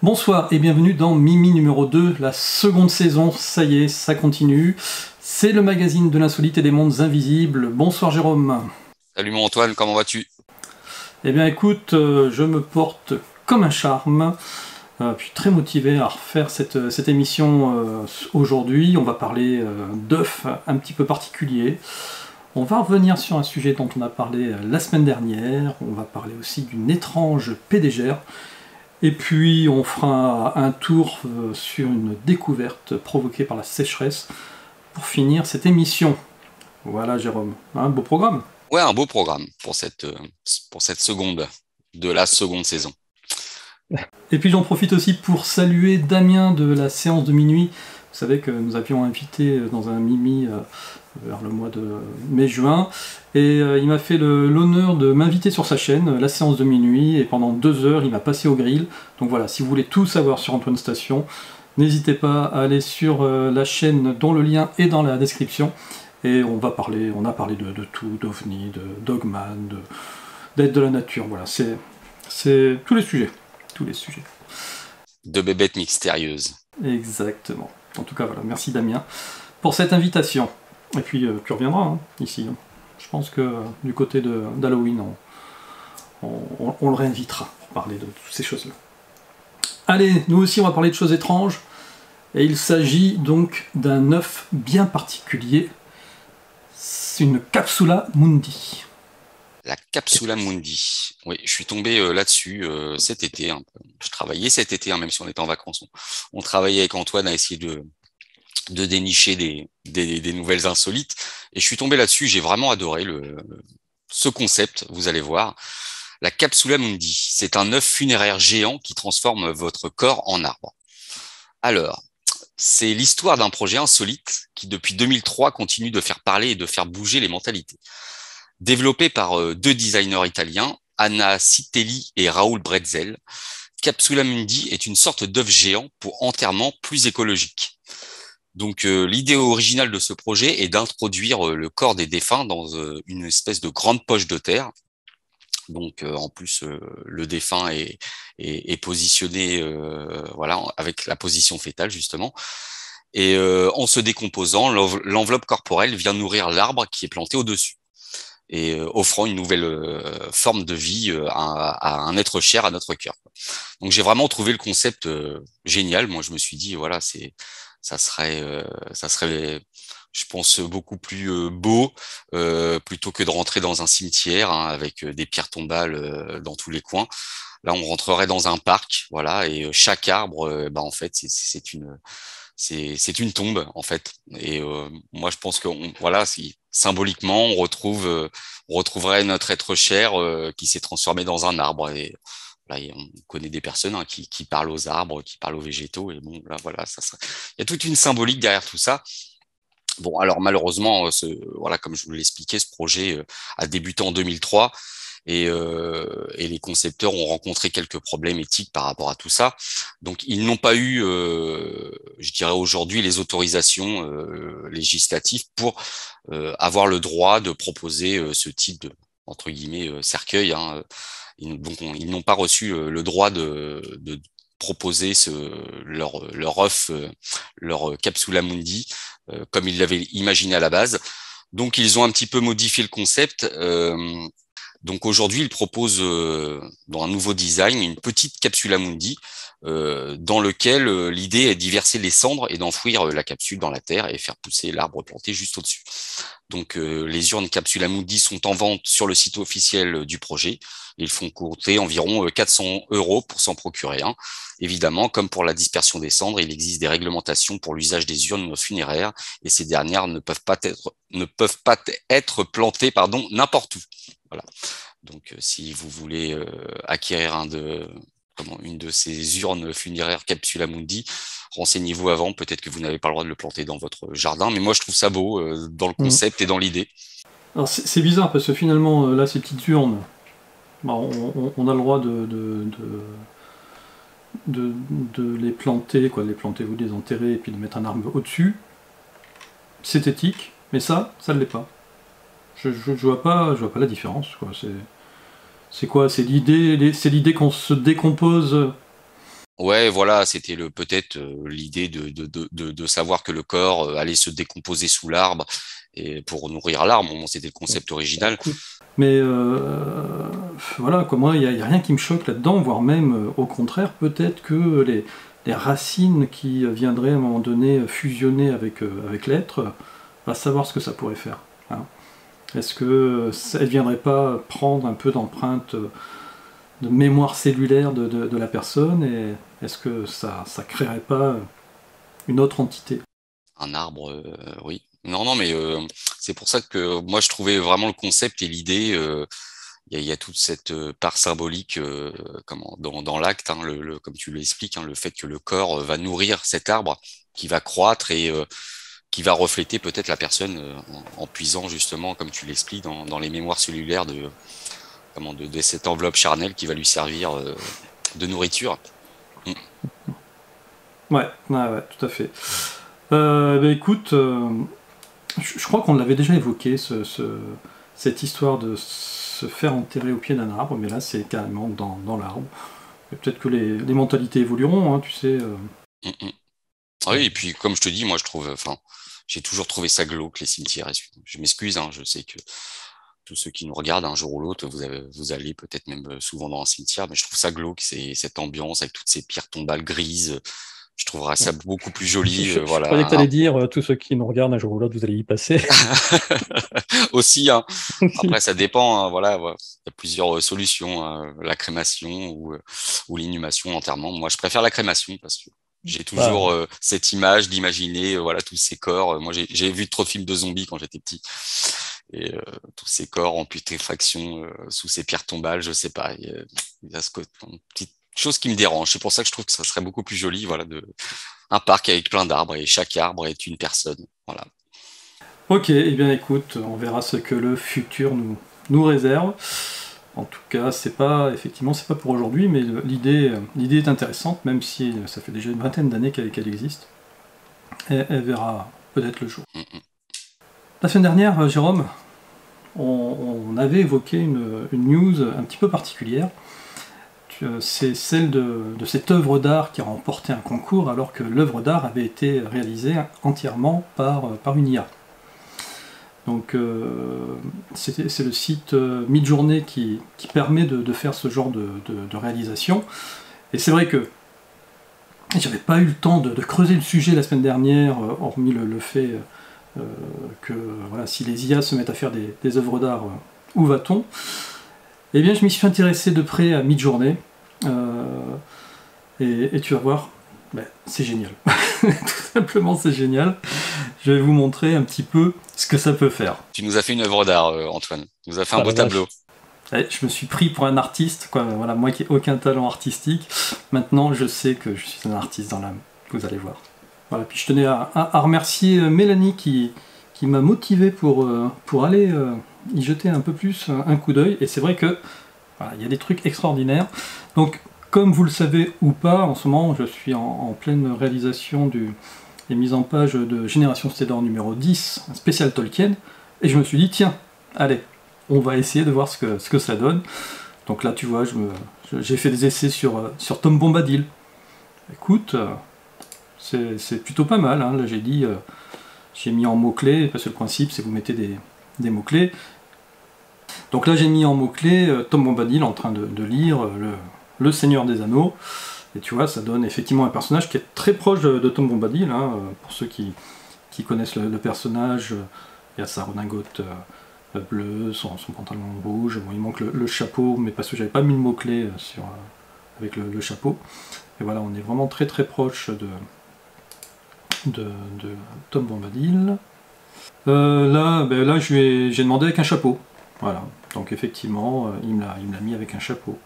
Bonsoir et bienvenue dans Mimi numéro 2, la seconde saison, ça y est, ça continue. C'est le magazine de l'insolite et des mondes invisibles. Bonsoir Jérôme. Salut mon Antoine, comment vas-tu? Eh bien écoute, je me porte comme un charme. Je suis très motivé à refaire cette émission aujourd'hui. On va parler d'œufs un petit peu particuliers. On va revenir sur un sujet dont on a parlé la semaine dernière. On va parler aussi d'une étrange PDGR. Et puis on fera un tour sur une découverte provoquée par la sécheresse pour finir cette émission. Voilà Jérôme, un beau programme. Ouais, un beau programme pour cette seconde, de la seconde saison. Et puis j'en profite aussi pour saluer Damien de la séance de minuit. Vous savez que nous avions invité dans un Mimi vers le mois de mai-juin. Et il m'a fait l'honneur de m'inviter sur sa chaîne, la séance de minuit, et pendant 2 heures, il m'a passé au grill. Donc voilà, si vous voulez tout savoir sur Antoine Station, n'hésitez pas à aller sur la chaîne dont le lien est dans la description. Et on a parlé de tout, d'OVNI, de Dogman, d'aide de la nature, voilà, c'est tous les sujets. Tous les sujets. De bébêtes mystérieuses. Exactement. En tout cas, voilà, merci Damien pour cette invitation. Et puis tu reviendras ici. Je pense que du côté d'Halloween, on le réinvitera à parler de toutes ces choses-là. Allez, nous aussi on va parler de choses étranges. Et il s'agit donc d'un œuf bien particulier. C'est une Capsula mundi. La Capsula mundi. Oui, je suis tombé là-dessus cet été. Je travaillais cet été, même si on était en vacances. On travaillait avec Antoine à essayer de dénicher des nouvelles insolites. Et je suis tombé là-dessus. J'ai vraiment adoré ce concept, vous allez voir. La Capsula mundi, c'est un œuf funéraire géant qui transforme votre corps en arbre. Alors, c'est l'histoire d'un projet insolite qui, depuis 2003, continue de faire parler et de faire bouger les mentalités. Développé par 2 designers italiens, Anna Citelli et Raoul Bretzel, Capsula mundi est une sorte d'œuf géant pour enterrement plus écologique. Donc l'idée originale de ce projet est d'introduire le corps des défunts dans une espèce de grande poche de terre. Donc en plus le défunt est positionné voilà, avec la position fétale justement. Et en se décomposant, l'enveloppe corporelle vient nourrir l'arbre qui est planté au-dessus et offrant une nouvelle forme de vie à un être cher à notre cœur. Donc j'ai vraiment trouvé le concept génial. Moi je me suis dit voilà, ça serait je pense beaucoup plus beau plutôt que de rentrer dans un cimetière avec des pierres tombales dans tous les coins. Là on rentrerait dans un parc, voilà, et chaque arbre en fait c'est une tombe en fait. Et moi je pense que voilà, si symboliquement on retrouverait notre être cher qui s'est transformé dans un arbre. Et là on connaît des personnes qui parlent aux arbres, qui parlent aux végétaux. Et bon là voilà, il y a toute une symbolique derrière tout ça. Bon, alors malheureusement, voilà, comme je vous l'ai expliqué, ce projet a débuté en 2003 et les concepteurs ont rencontré quelques problèmes éthiques par rapport à tout ça. Donc, ils n'ont pas eu, je dirais aujourd'hui, les autorisations législatives pour avoir le droit de proposer ce type de, entre guillemets, cercueil. Donc, ils n'ont pas reçu le droit de proposer leur œuf, leur capsula mundi, comme ils l'avaient imaginé à la base. Donc, ils ont un petit peu modifié le concept. Donc, aujourd'hui, ils proposent, dans un nouveau design, une petite capsula mundi, dans lequel l'idée est d'y verser les cendres et d'enfouir la capsule dans la terre et faire pousser l'arbre planté juste au-dessus. Donc, les urnes Capsula mundi sont en vente sur le site officiel du projet. Ils font coûter environ 400 € pour s'en procurer un. Évidemment, comme pour la dispersion des cendres, il existe des réglementations pour l'usage des urnes funéraires et ces dernières ne peuvent pas être plantées, n'importe où. Voilà. Donc, si vous voulez acquérir une de ces urnes funéraires Capsula mundi, renseignez-vous avant. Peut-être que vous n'avez pas le droit de le planter dans votre jardin, mais moi je trouve ça beau dans le concept et dans l'idée. Alors c'est bizarre parce que finalement, là, ces petites urnes, on a le droit de les planter, de les planter, vous les enterrer et puis de mettre un arbre au-dessus. C'est éthique, mais ça ne l'est pas. Je vois pas la différence, quoi. C'est quoi? C'est l'idée qu'on se décompose Ouais, voilà, c'était peut-être l'idée de savoir que le corps allait se décomposer sous l'arbre et pour nourrir l'arbre. Bon, c'était le concept Bah, original. écoute, mais voilà, quoi, moi, il y a rien qui me choque là-dedans, voire même, au contraire, peut-être que les racines qui viendraient à un moment donné fusionner avec l'être, va savoir ce que ça pourrait faire. Hein. Est-ce que ça ne viendrait pas prendre un peu d'empreinte de mémoire cellulaire de la personne, et est-ce que ça créerait pas une autre entité? Un arbre, oui. Non, non, mais c'est pour ça que moi je trouvais vraiment le concept et l'idée. Il y a toute cette part symbolique dans l'acte, hein, comme tu l'expliques, hein, le fait que le corps va nourrir cet arbre qui va croître et qui va refléter peut-être la personne en puisant justement, comme tu l'expliques, dans les mémoires cellulaires de cette enveloppe charnelle qui va lui servir de nourriture. Mm. Ouais, ouais, ouais, tout à fait. Bah, écoute, je crois qu'on l'avait déjà évoqué, cette histoire de se faire enterrer au pied d'un arbre, mais là c'est carrément dans l'arbre. Et peut-être que les mentalités évolueront, hein, tu sais. Mm, mm. Ah oui, et puis comme je te dis, moi je trouve, enfin, j'ai toujours trouvé ça glauque les cimetières. Je m'excuse, hein, je sais que tous ceux qui nous regardent un jour ou l'autre, vous allez peut-être même souvent dans un cimetière, mais je trouve ça glauque, c'est cette ambiance avec toutes ces pierres tombales grises. Je trouverais ça beaucoup plus joli, Je croyais que tu voilà. allais dire tous ceux qui nous regardent un jour ou l'autre, vous allez y passer. Aussi, hein. Après, ça dépend, hein, voilà, il y a plusieurs solutions, hein, la crémation ou l'inhumation, l'enterrement. Moi, je préfère la crémation parce que j'ai Bah, toujours cette image d'imaginer, voilà, tous ces corps. Moi, j'ai vu trop de films de zombies quand j'étais petit, et tous ces corps en putréfaction sous ces pierres tombales, je sais pas. Il y a une petite chose qui me dérange. C'est pour ça que je trouve que ça serait beaucoup plus joli, voilà, un parc avec plein d'arbres et chaque arbre est une personne. Voilà. Ok, eh bien écoute, on verra ce que le futur nous réserve. En tout cas, effectivement, c'est pas pour aujourd'hui, mais l'idée est intéressante, même si ça fait déjà une vingtaine d'années qu'elle existe. Et elle verra peut-être le jour. Mm, mm. La semaine dernière, Jérôme, on avait évoqué une news un petit peu particulière. C'est celle de cette œuvre d'art qui a remporté un concours alors que l'œuvre d'art avait été réalisée entièrement par une IA. Donc c'est le site Midjourney qui permet de faire ce genre de réalisation. Et c'est vrai que j'avais pas eu le temps de creuser le sujet la semaine dernière, hormis le fait que voilà, si les IA se mettent à faire des œuvres d'art, où va-t-on? Eh bien je m'y suis intéressé de près à Midjourney, et tu vas voir, ben, c'est génial. Tout simplement c'est génial. Je vais vous montrer un petit peu ce que ça peut faire. Tu nous as fait une œuvre d'art, Antoine. Tu nous as fait un ah beau la vache. tableau. Je me suis pris pour un artiste, quoi. Voilà, moi qui n'ai aucun talent artistique, maintenant je sais que je suis un artiste dans l'âme, vous allez voir. Voilà, puis je tenais à remercier Mélanie qui m'a motivé pour aller y jeter un peu plus un coup d'œil, et c'est vrai que voilà, il y a des trucs extraordinaires. Donc, comme vous le savez ou pas, en ce moment je suis en pleine réalisation des mises en page de Génération Stellar numéro 10, un spécial Tolkien, et je me suis dit, tiens, allez, on va essayer de voir ce que ça donne. Donc là, tu vois, j'ai fait des essais sur Tom Bombadil. Écoute, c'est plutôt pas mal. Hein. Là, j'ai mis en mots-clés, parce que le principe, c'est que vous mettez des mots-clés. Donc là, j'ai mis en mots-clés Tom Bombadil en train de lire le Seigneur des Anneaux. Et tu vois, ça donne effectivement un personnage qui est très proche de Tom Bombadil. Hein, pour ceux qui connaissent le personnage, il y a sa redingote bleu, son pantalon rouge, bon, il manque le chapeau, mais parce que j'avais pas mis le mot-clé avec le chapeau. Et voilà, on est vraiment très très proche de Tom Bombadil. Là j'ai demandé avec un chapeau. Voilà, donc effectivement, il me l'a mis avec un chapeau.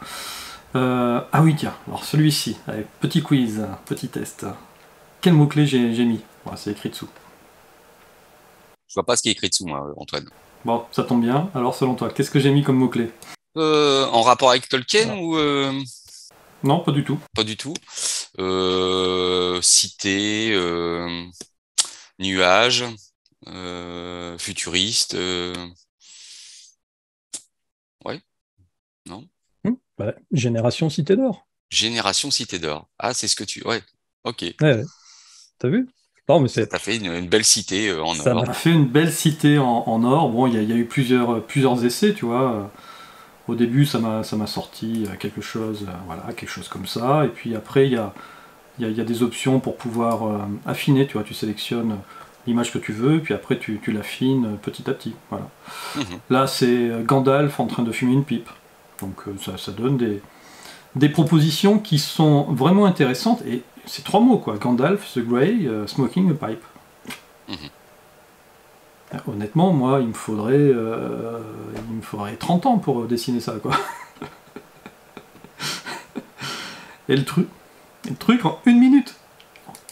Ah oui, tiens, alors celui-ci, avec petit quiz, petit test. Quel mot-clé j'ai mis? Voilà, c'est écrit dessous. Je vois pas ce qui est écrit dessous, moi, Antoine. Bon, ça tombe bien. Alors selon toi, qu'est-ce que j'ai mis comme mot-clé? En rapport avec Tolkien Alors, ou Non, pas du tout. pas du tout? Cité, nuage, futuriste. Ouais, non? Génération Cité d'Or. Génération Cité d'Or. Ah, c'est ce que tu... Ouais, ok. Ouais, t'as vu? Non, mais Ça t'a fait une belle cité en ça or. m'a Ça fait une belle cité en or. Bon, il y a eu plusieurs essais, tu vois. Au début, ça m'a sorti quelque chose, voilà, quelque chose comme ça. Et puis après, il y a des options pour pouvoir affiner, tu vois. Tu sélectionnes l'image que tu veux, puis après, tu l'affines petit à petit. Voilà. Mhm. Là, c'est Gandalf en train de fumer une pipe. Donc ça donne des propositions qui sont vraiment intéressantes. Et c'est 3 mots, quoi. Gandalf, The Grey, Smoking a Pipe. Mhm. Honnêtement, moi, il me faudrait 30 ans pour dessiner ça, quoi. Et le truc en 1 minute.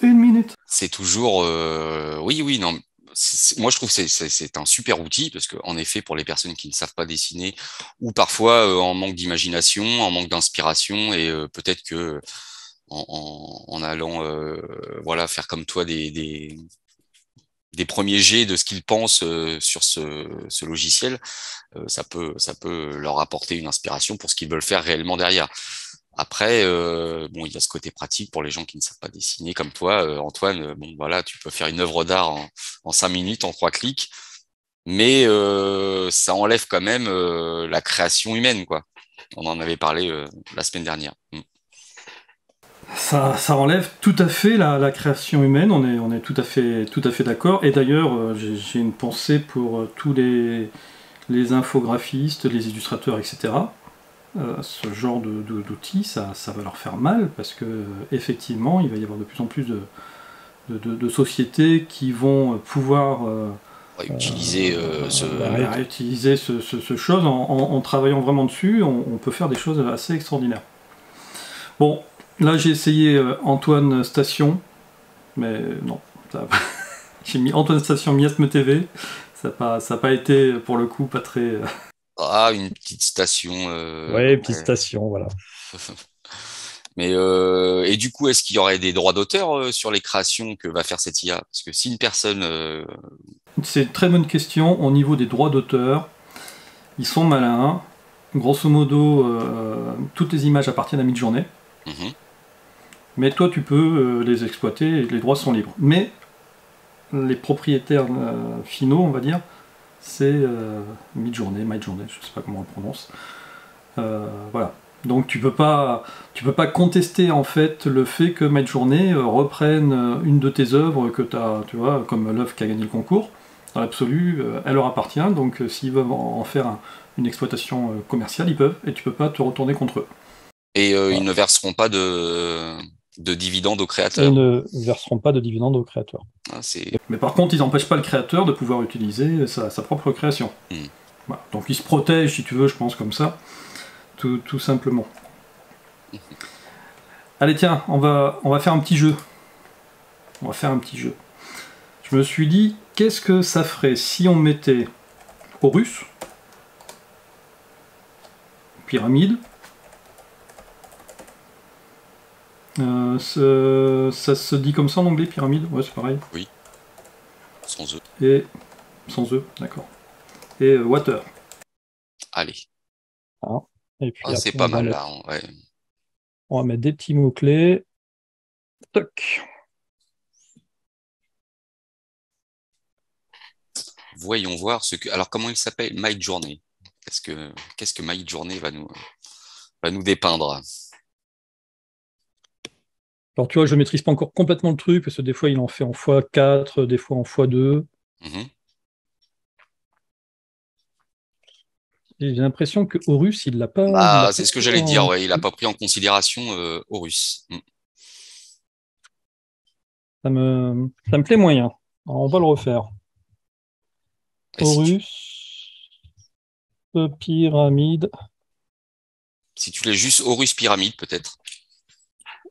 1 minute. C'est toujours... Oui, oui, non. Moi, je trouve que c'est un super outil parce qu'en effet, pour les personnes qui ne savent pas dessiner ou parfois en manque d'imagination, en manque d'inspiration et peut-être que en allant voilà, faire comme toi des premiers jets de ce qu'ils pensent sur ce logiciel, ça peut leur apporter une inspiration pour ce qu'ils veulent faire réellement derrière. Après, bon, il y a ce côté pratique pour les gens qui ne savent pas dessiner, comme toi, Antoine. Bon, voilà, tu peux faire une œuvre d'art en 5 minutes, en 3 clics, mais ça enlève quand même la création humaine, quoi. On en avait parlé la semaine dernière. Ça enlève tout à fait la création humaine, on est tout à fait d'accord. Et d'ailleurs, j'ai une pensée pour tous les infographistes, les illustrateurs, etc. Ce genre d'outils, ça va leur faire mal parce que effectivement, il va y avoir de plus en plus de sociétés qui vont pouvoir On va utiliser réutiliser ce chose en travaillant vraiment dessus. On peut faire des choses assez extraordinaires. Bon, là j'ai essayé Antoine Station, mais non. J'ai mis Antoine Station Miasme TV. Ça n'a pas été pour le coup pas très. une petite station. Ouais, petite Ouais. station, voilà. Mais et du coup, est-ce qu'il y aurait des droits d'auteur sur les créations que va faire cette IA? Parce que si une personne, C'est une très bonne question. Au niveau des droits d'auteur, ils sont malins. Grosso modo, toutes les images appartiennent à Midjourney. mhm, Mais toi, tu peux les exploiter et les droits sont libres. Mais les propriétaires finaux, on va dire, c'est Midjourney, je ne sais pas comment on le prononce. Voilà. Donc tu peux pas contester en fait le fait que Midjourney reprenne une de tes œuvres que tu as, tu vois, comme l'œuvre qui a gagné le concours. Dans l'absolu, elle leur appartient. Donc s'ils veulent en faire une exploitation commerciale, ils peuvent, et tu peux pas te retourner contre eux. et ils Voilà. ne verseront pas de dividendes aux Et créateurs. ils ne verseront pas de dividendes aux créateurs. Ah, c'est Mais par contre, ils n'empêchent pas le créateur de pouvoir utiliser sa propre création. hmm. Voilà. Donc ils se protègent, si tu veux, je pense, comme ça, tout simplement. Allez, tiens, on va faire un petit jeu. On va faire un petit jeu. Je me suis dit, qu'est-ce que ça ferait si on mettait Horus, pyramide, ça se dit comme ça en anglais, pyramide? Ouais, c'est pareil. Oui, sans eux. Et sans eux, d'accord. Et water. Allez. Hein. Et puis Ah, c'est après, pas mal là. Hein, ouais. on va mettre des petits mots-clés. Toc. Voyons voir ce que. Alors, comment il s'appelle? Midjourney. Qu'est-ce que Midjourney va nous dépeindre? Alors tu vois, je ne maîtrise pas encore complètement le truc, parce que des fois il en fait en x4, des fois en x2. Mhm. Et j'ai l'impression que Horus, il l'a Bah, pas c'est ce que pris j'allais te dire. en... Ouais, il a pas pris en considération Horus. Ça me plaît moyen. Alors, on va le refaire. Et Horus, pyramide. si tu l'as juste Horus Pyramide, peut-être.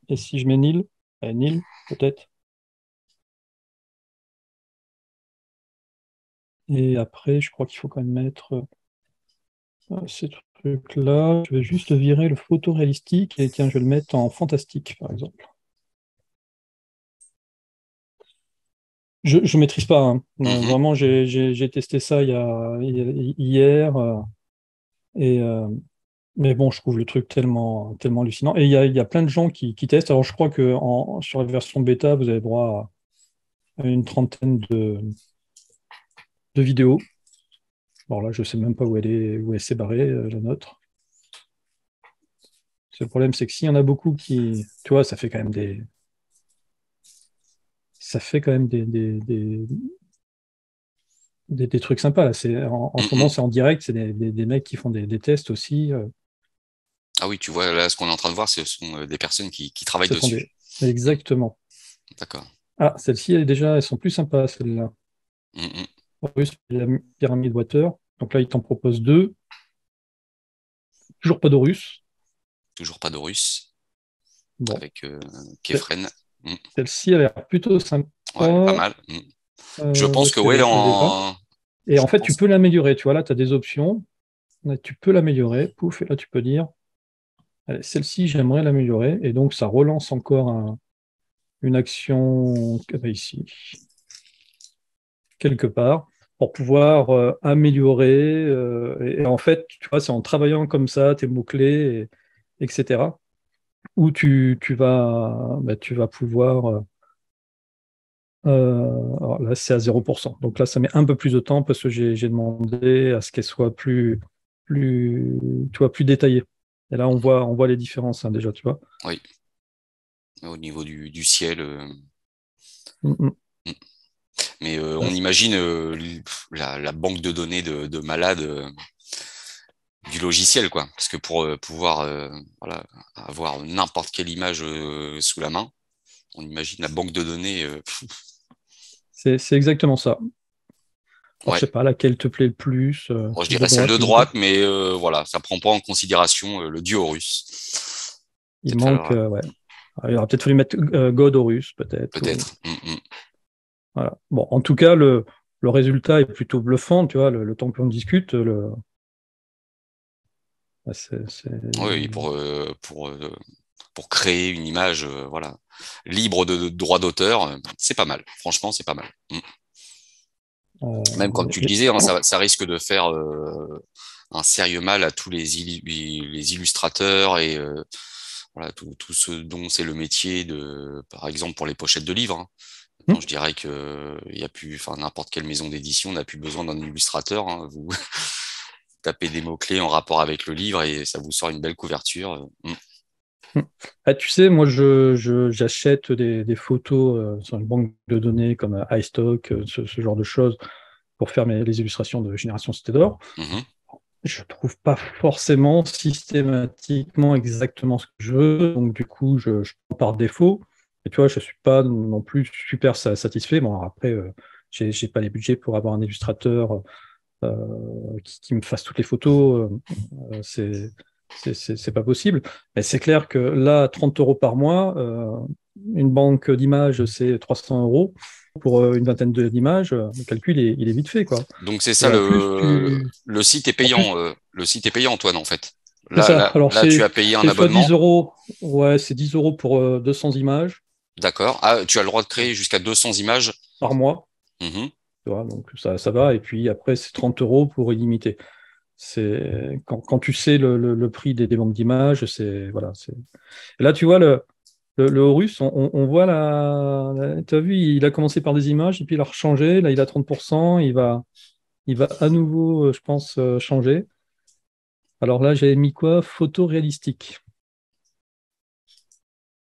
Et si je mets Nil? Nil, peut-être. Et après, je crois qu'il faut quand même mettre ces trucs-là. Je vais juste virer le photoréalistique et tiens, je vais le mettre en fantastique, par exemple. Je ne maîtrise pas. Hein. Mhm. Vraiment, j'ai testé ça hier. Et Mais bon, je trouve le truc tellement, tellement hallucinant. Et il y a plein de gens qui testent. Alors, je crois que sur la version bêta, vous avez droit à une trentaine de vidéos. Alors là, je sais même pas où elle s'est barrée, la nôtre. Le problème, c'est que s'il y en a beaucoup qui, tu vois, ça fait quand même des trucs sympas. Là. En ce moment, Mhm. c'est en direct, c'est des mecs qui font des tests aussi. Ah oui, tu vois, là, ce qu'on est en train de voir, ce sont des personnes qui travaillent Ce sont dessus. des... Exactement. D'accord. Ah, celles-ci, elles sont plus sympas, celles-là. Mhm. Russe, la pyramide water. Donc là, il t'en propose deux. Toujours pas d'Horus. Toujours pas de russe Bon, avec Ce- Kefren. Mhm. celle-ci a l'air plutôt sympa. Ouais, pas mal. Mhm. Je Où pense est-ce que qu'elle ouais, est posée là? Et je en fait, tu pense. peux l'améliorer. Tu vois, là, tu as des options. Là, tu peux l'améliorer. Pouf, et là, tu peux dire, allez, celle-ci, j'aimerais l'améliorer. Et donc, ça relance encore une action ici, quelque part, pour pouvoir améliorer. Et en fait, tu vois, c'est en travaillant comme ça, tes mots-clés, etc., où tu vas pouvoir. Alors là, c'est à 0%. Donc là, ça met un peu plus de temps parce que j'ai demandé à ce qu'elle soit tu vois, plus détaillée. Et là, on voit les différences hein, déjà, tu vois. Oui, au niveau du ciel. Mm, mm. Mm. Mais Là, on imagine la banque de données de malades du logiciel, quoi. Parce que pour pouvoir voilà, avoir n'importe quelle image sous la main, on imagine la banque de données. c'est exactement ça. Alors, je Ouais, sais pas laquelle te plaît le plus, bon, je celle de dirais celle droite, de j'imagine. droite, mais voilà, ça prend pas en considération le dieu russe. Il Peut-être manque, falloir, ouais. Alors, il aurait peut-être fallu mettre God Horus, peut-être. peut-être. Voilà. Bon, en tout cas, le résultat est plutôt bluffant, tu vois, le temps qu'on discute. Oui, pour créer une image, voilà, libre de droit d'auteur, c'est pas mal. Franchement, c'est pas mal. Même comme tu le Mais- disais, hein, ça risque de faire un sérieux mal à tous les illustrateurs et voilà, tout ce dont c'est le métier de, par exemple, pour les pochettes de livres. Hein. Hmm. Maintenant, je dirais que il y a plus, enfin, n'importe quelle maison d'édition n'a plus besoin d'un illustrateur. Hein. Vous tapez des mots-clés en rapport avec le livre et ça vous sort une belle couverture. Hmm. Ah, tu sais, moi, j'achète des photos sur une banque de données comme iStock, ce genre de choses, pour faire les illustrations de Génération Cité d'Or. Mhm. Je trouve pas forcément systématiquement exactement ce que je veux, donc du coup, je prends par défaut. Et tu vois, je suis pas non plus super satisfait. Bon, alors après, j'ai pas les budgets pour avoir un illustrateur qui me fasse toutes les photos. C'est pas possible. Mais c'est clair que là, 30 euros par mois, une banque d'images, c'est 300 euros. Pour une vingtaine d'images, le calcul, il est vite fait, quoi. Donc c'est ça Et en plus, le site est en payant plus, le site est payant Antoine en fait. c'est ça. Alors, Là tu as payé un c'est soit 10 abonnement, euros, ouais, c'est 10 euros pour 200 images d'accord. Ah, tu as le droit de créer jusqu'à 200 images. par mois. Mhm. Tu vois, donc ça va. Et puis après, c'est 30 euros pour illimité. Quand tu sais le prix des banques d'images, c'est voilà. Et là, tu vois le Horus, on voit tu as vu, il a commencé par des images et puis il a rechangé. Là, il a 30%. Il va à nouveau, je pense, changer. Alors là, j'avais mis quoi? Photo réalistique.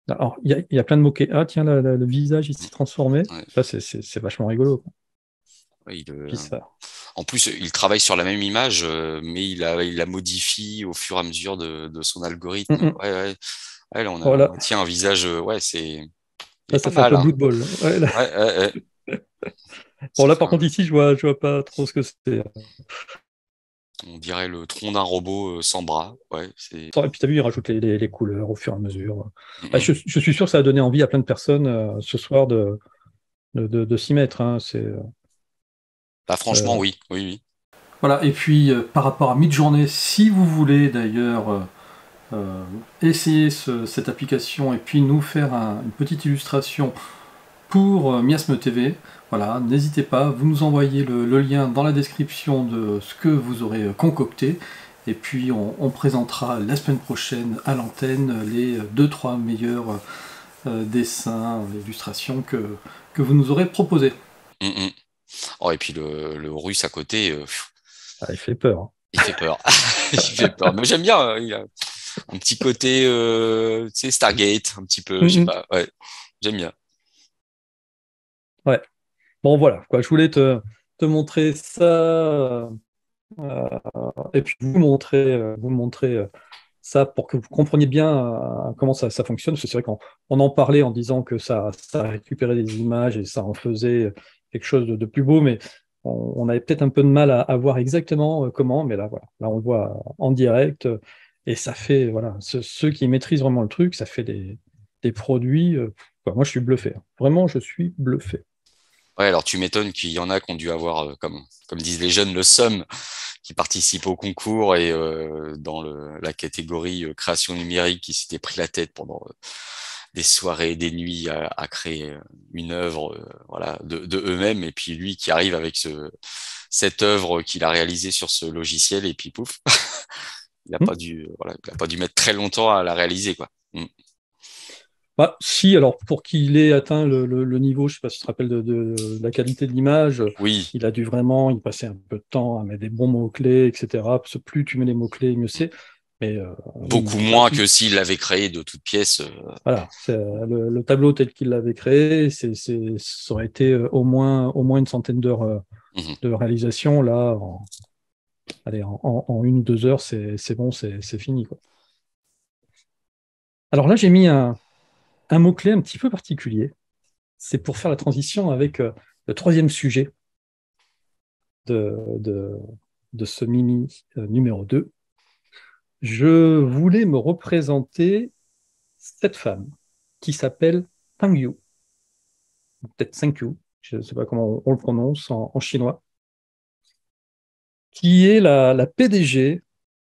Alors, il y a plein de mots-clés. Ah, tiens, le visage, il s'est transformé. Ouais. Ça, c'est vachement rigolo. Ouais, Puis ça. en plus, il travaille sur la même image, mais il la modifie au fur et à mesure de son Mm, algorithme. mm. Ouais, ouais. Ouais, là, Voilà. tiens un visage, ouais, il Là, est pas ça fait un mal, peu hein. bout de bol. Ouais, là. Ouais, ouais, ouais. Bon, Ça là, fait par contre, ici, je vois pas trop ce que c'est. on dirait le tronc d'un robot sans bras. Ouais, Et puis, tu as vu, il rajoute les couleurs au fur et à mesure. Ah, Mhm. je suis sûr que ça a donné envie à plein de personnes ce soir de s'y mettre. Hein. Bah, franchement, Euh, oui, oui, oui. Voilà, et puis par rapport à Midjourney, si vous voulez d'ailleurs essayer cette application et puis nous faire une petite illustration pour Miasme TV, voilà, n'hésitez pas, vous nous envoyez le lien dans la description de ce que vous aurez concocté Et puis on présentera la semaine prochaine à l'antenne les 2-3 meilleurs dessins, illustrations que vous nous aurez proposés. Oh, et puis le russe à côté, il fait peur. Hein. Il fait peur. Il fait peur. Mais j'aime bien. Il a un petit côté, tu sais, Stargate, un petit peu. Je sais pas. Ouais, j'aime bien. Ouais. Bon, voilà. Quoi. Je voulais te montrer ça et puis vous montrer ça pour que vous compreniez bien comment ça fonctionne. Parce que c'est vrai qu'on en parlait en disant que ça récupérait des images et ça en faisait quelque chose de plus beau, mais on avait peut-être un peu de mal à voir exactement comment. Mais là, voilà. Là, on le voit en direct et ça fait, voilà, ceux qui maîtrisent vraiment le truc, ça fait des produits. Moi, je suis bluffé. Vraiment, je suis bluffé. Ouais, alors tu m'étonnes qu'il y en a qui ont dû avoir, comme disent les jeunes, le seum, qui participent au concours et dans la catégorie création numérique, qui s'étaient pris la tête pendant des soirées et des nuits à créer une œuvre voilà, de eux-mêmes. Et puis lui qui arrive avec cette œuvre qu'il a réalisée sur ce logiciel, et puis pouf, il n'a pas dû mettre très longtemps à la réaliser, quoi. Bah, si, alors pour qu'il ait atteint le niveau, je ne sais pas si tu te rappelles de la qualité de l'image, oui. il a dû vraiment y passer un peu de temps à mettre des bons mots-clés, etc. Parce que plus tu mets les mots-clés, mieux c'est. Mais, beaucoup moins que s'il l'avait créé de toutes pièces. Voilà, le tableau tel qu'il l'avait créé, ça aurait été au moins une centaine d'heures de réalisation. Là, en 1 ou 2 heures, c'est bon, c'est fini, quoi. Alors là, j'ai mis un mot-clé un petit peu particulier. C'est pour faire la transition avec le troisième sujet de ce Mimi numéro 2. Je voulais me représenter cette femme qui s'appelle Peng Yu, peut-être Thank You, je ne sais pas comment on le prononce en chinois, qui est la PDG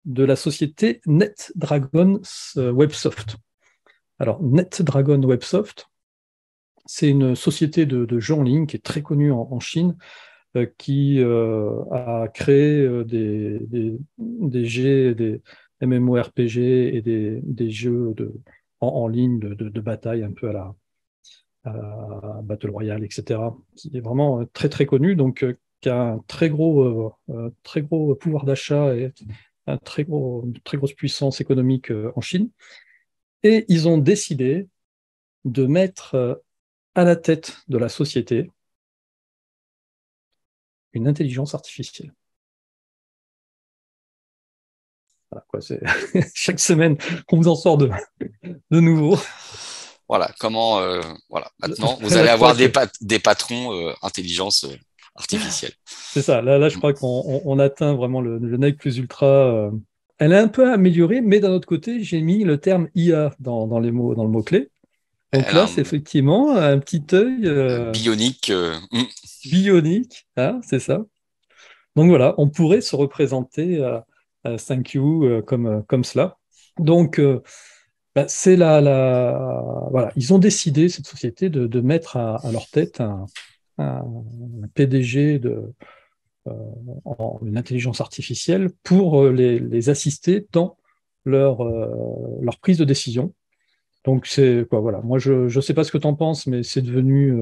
de la société NetDragon Websoft. Alors, NetDragon Websoft, c'est une société de jeux en ligne qui est très connue en Chine, qui a créé des jeux, des MMORPG et des jeux en ligne de bataille un peu à Battle Royale, etc., qui est vraiment très très connu, donc qui a un très gros pouvoir d'achat et une très grosse puissance économique en Chine. Et ils ont décidé de mettre à la tête de la société une intelligence artificielle. Voilà, quoi, c'est chaque semaine, on vous en sort de nouveau. Voilà, voilà. Maintenant, vous allez avoir des patrons intelligence artificielle. C'est ça, là je crois qu'on atteint vraiment le nec plus ultra. Elle est un peu améliorée, mais d'un autre côté, j'ai mis le terme IA dans le mot-clé. Donc là, c'est effectivement un petit œil bionique. Bionique, hein, c'est ça. Donc voilà, on pourrait se représenter Thank You comme cela. Donc, c'est voilà, ils ont décidé, cette société, de mettre à leur tête un PDG en une intelligence artificielle pour les assister dans leur prise de décision. Donc c'est quoi, voilà. Moi, je ne sais pas ce que tu en penses, mais c'est devenu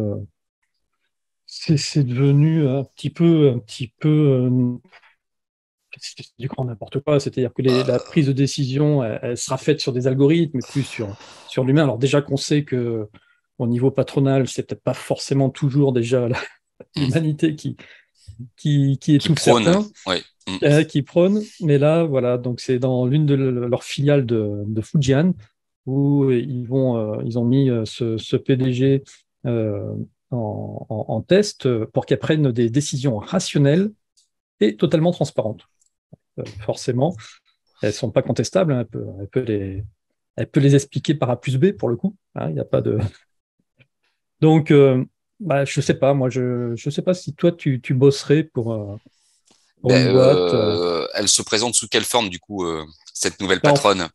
un petit peu c'est du grand n'importe quoi. C'est-à-dire que la prise de décision, elle sera faite sur des algorithmes, mais plus sur l'humain. Alors déjà qu'on sait que au niveau patronal, c'est peut-être pas forcément toujours déjà l'humanité qui étouffe certains, qui prône. Mais là, voilà, donc c'est dans l'une de leurs filiales de Fujian où ils ont mis ce PDG en test pour qu'elle prenne des décisions rationnelles et totalement transparentes. Forcément, elles ne sont pas contestables, hein, elle peut les expliquer par A plus B pour le coup. Il n'y a pas de. Donc, je ne sais pas, moi, je sais pas si toi, tu bosserais pour une boîte. Elle se présente sous quelle forme, du coup, cette nouvelle patronne?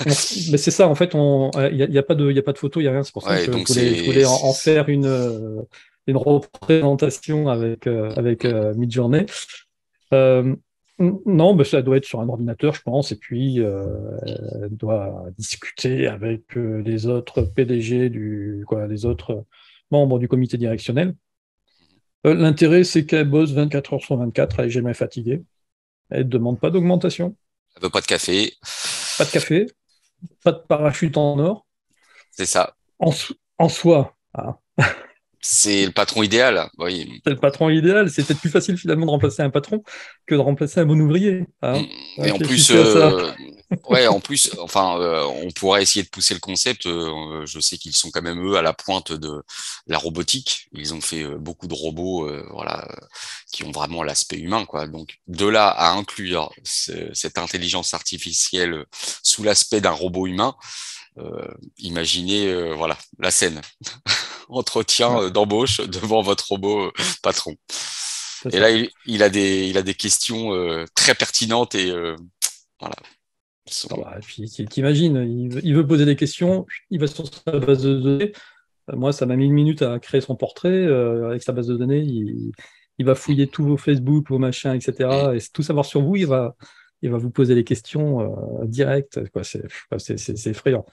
Mais c'est ça, en fait, il n'y a pas de photo, il n'y a rien. C'est pour ça que je voulais en faire une représentation avec Midjourney. Non, mais ça doit être sur un ordinateur, je pense, et puis elle doit discuter avec les autres PDG les autres membres du comité directionnel. L'intérêt, c'est qu'elle bosse 24 heures sur 24, elle n'est jamais fatiguée. Elle ne demande pas d'augmentation, Elle veut pas de café. pas de café, pas de parachute en or. C'est ça. En soi, hein, C'est le patron idéal. Oui. c'est le patron idéal. C'est peut-être plus facile finalement de remplacer un patron que de remplacer un bon ouvrier. Hein. Et en plus, Réfléchissez à ça. ouais, en plus, enfin, on pourrait essayer de pousser le concept. Je sais qu'ils sont quand même eux à la pointe de la robotique. Ils ont fait beaucoup de robots, voilà, qui ont vraiment l'aspect humain, quoi. Donc, de là à inclure cette intelligence artificielle sous l'aspect d'un robot humain, imaginez, voilà, la scène. Entretien Ouais, d'embauche devant votre robot patron. c'est Et là, ça. il a des questions très pertinentes et voilà. Ah bah, et puis, t'imagines, il veut poser des questions, il va sur sa base de données. Moi, ça m'a mis une minute à créer son portrait. Avec sa base de données, il va fouiller tous vos Facebook, vos machins, Mm. etc. Et tout savoir sur vous, il va vous poser des questions directes, quoi. C'est effrayant.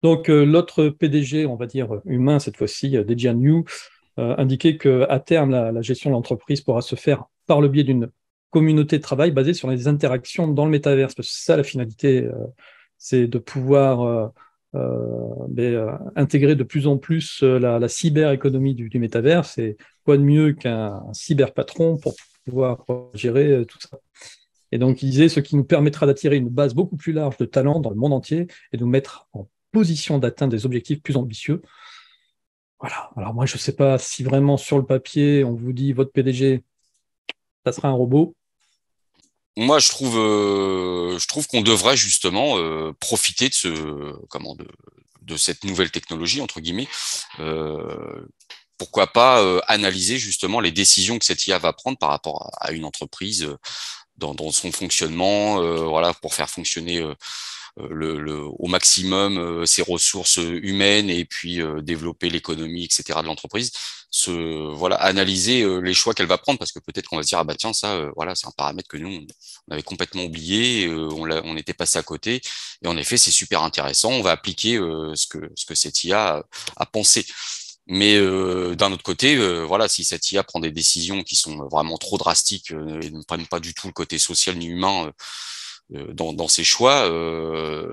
Donc, l'autre PDG, on va dire humain cette fois-ci, Dejian Liu, indiquait qu'à terme, la gestion de l'entreprise pourra se faire par le biais d'une communauté de travail basée sur les interactions dans le métaverse. Parce que c'est ça la finalité, c'est de pouvoir intégrer de plus en plus la cyber-économie du métaverse. Et quoi de mieux qu'un cyber-patron pour pouvoir gérer tout ça. Et donc, il disait ce qui nous permettra d'attirer une base beaucoup plus large de talents dans le monde entier et de nous mettre en position d'atteindre des objectifs plus ambitieux. Voilà. Alors moi, je ne sais pas si vraiment sur le papier, on vous dit votre PDG, ça sera un robot. Moi, je trouve qu'on devrait justement profiter de de cette nouvelle technologie entre guillemets. Euh, Pourquoi pas analyser justement les décisions que cette IA va prendre par rapport à une entreprise dans son fonctionnement, voilà, pour faire fonctionner au maximum ses ressources humaines et puis développer l'économie, etc. de l'entreprise. Voilà, analyser les choix qu'elle va prendre parce que peut-être qu'on va se dire ah bah tiens ça voilà c'est un paramètre que nous on avait complètement oublié, on était passé à côté et en effet c'est super intéressant. On va appliquer ce que cette IA a pensé. Mais d'un autre côté, voilà, si cette IA prend des décisions qui sont vraiment trop drastiques et ne prennent pas du tout le côté social ni humain dans ses choix,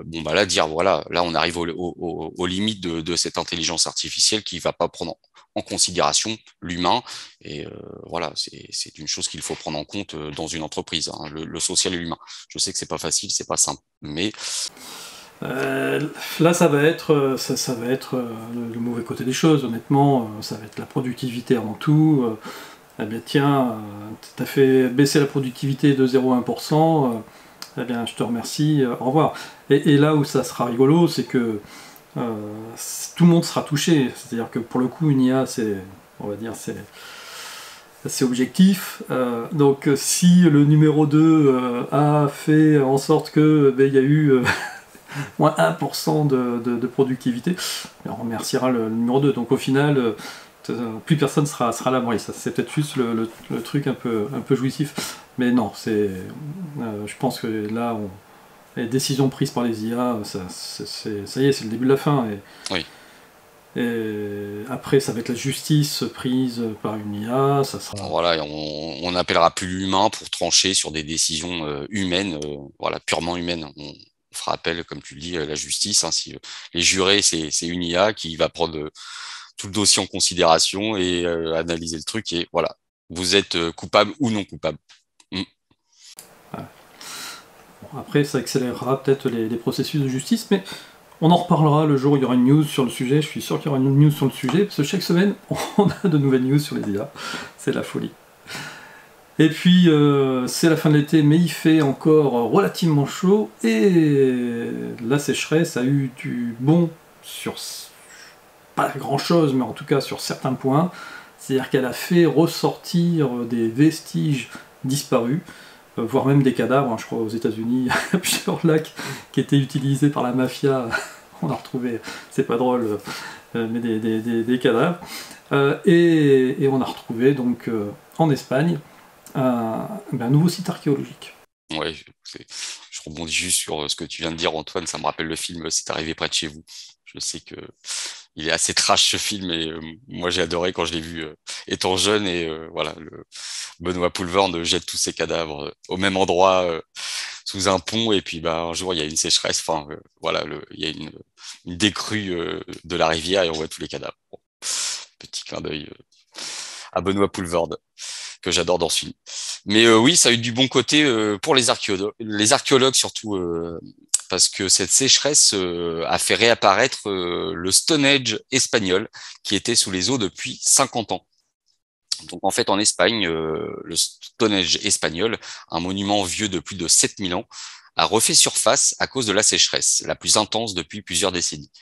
bon bah là dire voilà, là on arrive aux limites de cette intelligence artificielle qui va pas prendre en considération l'humain et voilà, c'est une chose qu'il faut prendre en compte dans une entreprise, hein, le social et l'humain. Je sais que c'est pas facile, c'est pas simple, mais Là, ça va être le mauvais côté des choses, honnêtement. Ça va être la productivité avant tout. Eh bien, tiens, tu as fait baisser la productivité de 0,1%. Eh bien, je te remercie. Au revoir. Et là où ça sera rigolo, c'est que tout le monde sera touché. C'est-à-dire que pour le coup, une IA, on va dire, c'est objectif. Donc, si le numéro 2 a fait en sorte que il y a eu moins 1% de productivité, on remerciera le numéro 2. Donc au final, plus personne sera à l'abri. Ça, c'est peut-être juste le truc un peu jouissif. Mais non, je pense que là, les décisions prises par les IA, ça y est, c'est le début de la fin. oui. Et après, ça va être la justice prise par une IA. Ça sera... Voilà, on n'appellera plus l'humain pour trancher sur des décisions humaines, voilà, purement humaines. On fera appel, comme tu le dis, à la justice. Hein, si les jurés, c'est une IA qui va prendre tout le dossier en considération et analyser le truc. Et voilà, vous êtes coupable ou non coupable. Mm. Voilà. Bon, après, ça accélérera peut-être les processus de justice, mais on en reparlera le jour où il y aura une news sur le sujet. Je suis sûr qu'il y aura une news sur le sujet, parce que chaque semaine, on a de nouvelles news sur les IA. C'est la folie. Et puis, c'est la fin de l'été, mais il fait encore relativement chaud, et la sécheresse a eu du bon sur pas grand-chose, mais en tout cas sur certains points. C'est-à-dire qu'elle a fait ressortir des vestiges disparus, voire même des cadavres. Hein, je crois aux États-Unis, il y a plusieurs lacs qui étaient utilisés par la mafia. On a retrouvé, c'est pas drôle, mais des cadavres. Et on a retrouvé donc en Espagne un nouveau site archéologique. Ouais, je rebondis juste sur ce que tu viens de dire, Antoine. Ça me rappelle le film C'est arrivé près de chez vous. Je sais que il est assez trash ce film et moi j'ai adoré quand je l'ai vu étant jeune et voilà, Benoît Poulvord jette tous ses cadavres au même endroit sous un pont et puis bah un jour il y a une sécheresse. Enfin voilà, il y a une décrue de la rivière et on voit tous les cadavres. Bon, petit clin d'œil à Benoît Poulvord que j'adore dans ce film. Mais oui, ça a eu du bon côté pour les archéologues surtout, parce que cette sécheresse a fait réapparaître le Stone Age espagnol qui était sous les eaux depuis 50 ans. Donc en fait, en Espagne, le Stone Age espagnol, un monument vieux de plus de 7000 ans, a refait surface à cause de la sécheresse, la plus intense depuis plusieurs décennies.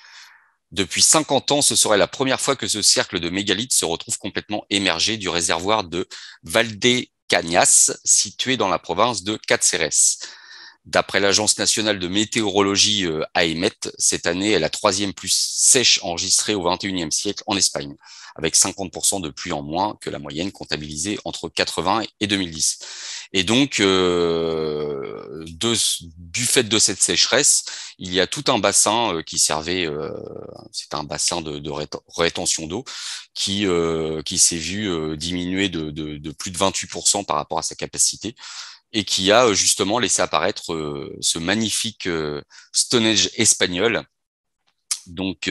Depuis 50 ans, ce serait la première fois que ce cercle de mégalithes se retrouve complètement émergé du réservoir de Valdecañas, situé dans la province de Cáceres. D'après l'Agence nationale de météorologie AEMET, cette année est la troisième plus sèche enregistrée au XXIe siècle en Espagne, avec 50% de pluie en moins que la moyenne comptabilisée entre 80 et 2010. Et donc, du fait de cette sécheresse, il y a tout un bassin qui servait, c'est un bassin de rétention d'eau qui s'est vu diminuer de plus de 28% par rapport à sa capacité et qui a justement laissé apparaître ce magnifique Stone Age espagnol. Donc,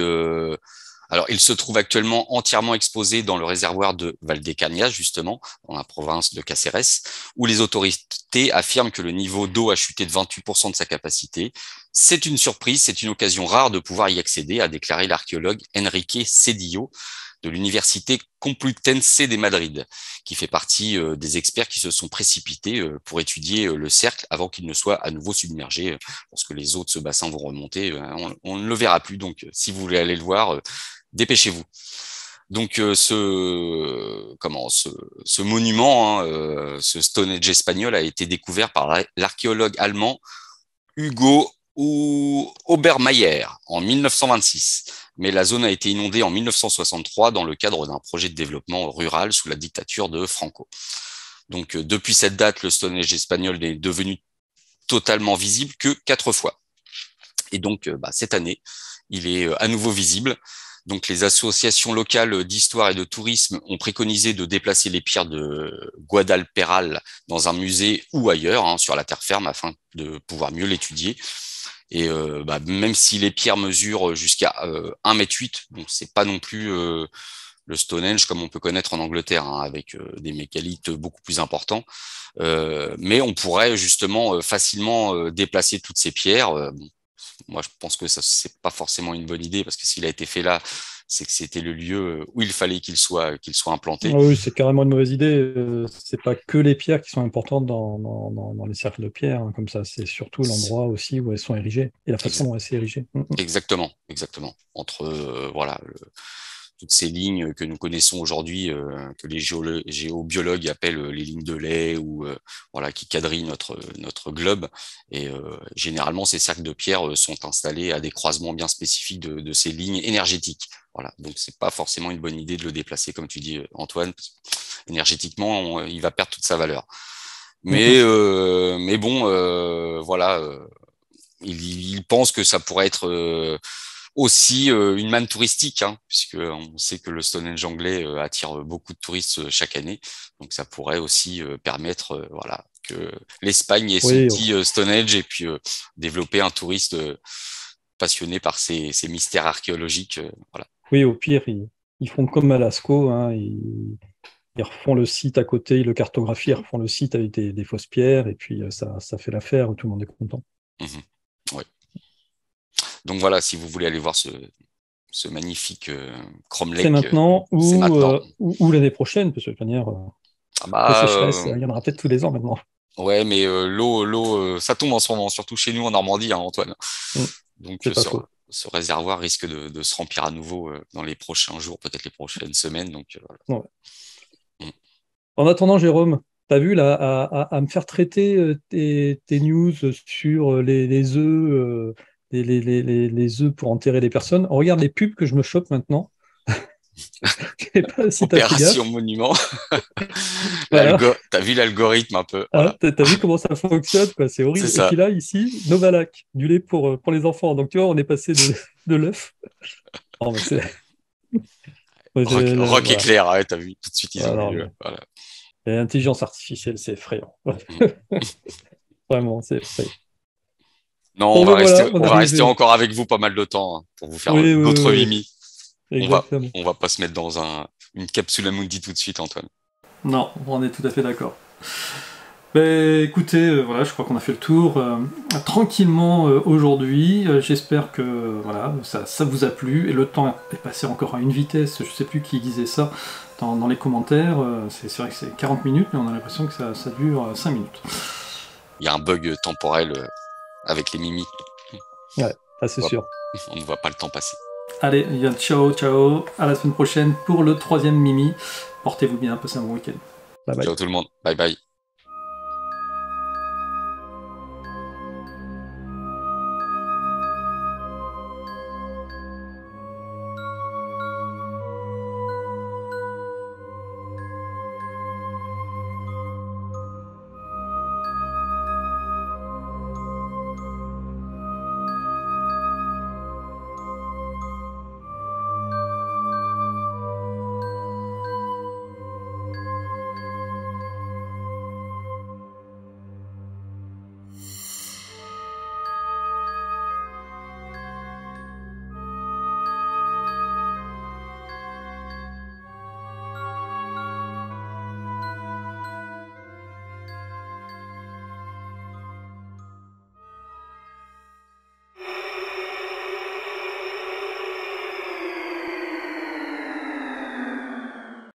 alors, il se trouve actuellement entièrement exposé dans le réservoir de Valdecañas, justement, dans la province de Cáceres, où les autorités affirment que le niveau d'eau a chuté de 28% de sa capacité. C'est une surprise, c'est une occasion rare de pouvoir y accéder, a déclaré l'archéologue Enrique Cedillo de l'Université Complutense de Madrid, qui fait partie des experts qui se sont précipités pour étudier le cercle avant qu'il ne soit à nouveau submergé. Lorsque les eaux de ce bassin vont remonter, on ne le verra plus. Donc, si vous voulez aller le voir, dépêchez-vous. Donc ce monument, ce Stone Age espagnol, a été découvert par l'archéologue allemand Hugo Obermayer en 1926. Mais la zone a été inondée en 1963 dans le cadre d'un projet de développement rural sous la dictature de Franco. Donc depuis cette date, le Stone Age espagnol n'est devenu totalement visible que 4 fois. Et donc cette année, il est à nouveau visible. Donc, les associations locales d'histoire et de tourisme ont préconisé de déplacer les pierres de Guadalperal dans un musée ou ailleurs, sur la terre ferme, afin de pouvoir mieux l'étudier. Et même si les pierres mesurent jusqu'à 1,8 m, donc c'est pas non plus le Stonehenge comme on peut connaître en Angleterre, avec des mégalithes beaucoup plus importants. Mais on pourrait justement facilement déplacer toutes ces pierres. Moi, je pense que ça, c'est pas forcément une bonne idée parce que s'il a été fait là, c'est que c'était le lieu où il fallait qu'il soit implanté. Oui, c'est carrément une mauvaise idée. C'est pas que les pierres qui sont importantes dans les cercles de pierre, hein, comme ça. C'est surtout l'endroit aussi où elles sont érigées et la façon dont elles sont érigées. Exactement. Entre toutes ces lignes que nous connaissons aujourd'hui, que les géobiologues appellent les lignes de lait ou qui quadrillent notre globe. Et généralement, ces cercles de pierre sont installés à des croisements bien spécifiques de ces lignes énergétiques. Voilà, donc c'est pas forcément une bonne idée de le déplacer, comme tu dis, Antoine. Énergétiquement, il va perdre toute sa valeur. Mais bon, il pense que ça pourrait être aussi une manne touristique, puisque on sait que le Stonehenge anglais attire beaucoup de touristes chaque année, donc ça pourrait aussi permettre, que l'Espagne ait son petit Stonehenge et puis développer un touriste passionné par ces mystères archéologiques. Voilà. Oui, au pire, ils font comme à Lascaux, ils refont le site à côté, ils le cartographient, ils refont le site avec des fausses pierres, et puis ça fait l'affaire, tout le monde est content. Ouais. Donc voilà, si vous voulez aller voir ce magnifique Cromlech. C'est maintenant ou l'année prochaine, parce que de toute manière, la sécheresse, il y en aura peut-être tous les ans maintenant. Ouais, mais l'eau, ça tombe en ce moment, surtout chez nous en Normandie, Antoine. Donc ce réservoir risque de se remplir à nouveau dans les prochains jours, peut-être les prochaines semaines. Donc, voilà. Ouais. En attendant, Jérôme, tu as vu là, à me faire traiter tes news sur les œufs, les œufs pour enterrer les personnes. On regarde les pubs que je me chope maintenant. Je sais pas si t'as fait gaffe. Opération Monument. Voilà. T'as vu l'algorithme un peu. Ah, Voilà. t'as vu comment ça fonctionne, quoi, c'est horrible. C'est Et ça. puis là, ici, Novalac, du lait pour les enfants. Donc tu vois, on est passé de l'œuf. Non, mais ouais, Rock voilà. éclair, ouais, t'as vu, tout de suite ils Voilà, ont eu. mais Voilà. l'intelligence artificielle, c'est effrayant. Vraiment, c'est effrayant. Non, Bon, ben voilà, on on va arrive. rester encore avec vous pas mal de temps hein, pour vous faire Oui, oui, d'autres oui, mimis. oui, exactement. On va pas se mettre dans une capsule Amundi tout de suite, Antoine. Non, on est tout à fait d'accord. Ben, écoutez, voilà, je crois qu'on a fait le tour tranquillement aujourd'hui. J'espère que voilà, ça vous a plu. Et le temps est passé encore à une vitesse. Je sais plus qui disait ça dans les commentaires. C'est vrai que c'est 40 minutes, mais on a l'impression que ça dure 5 minutes. Il y a un bug temporel avec les mimis. Ouais, ça c'est sûr. On ne voit pas le temps passer. Allez, ciao, ciao. À la semaine prochaine pour le 3e Mimi. Portez-vous bien, passez un bon week-end. Bye bye. Ciao tout le monde. Bye bye.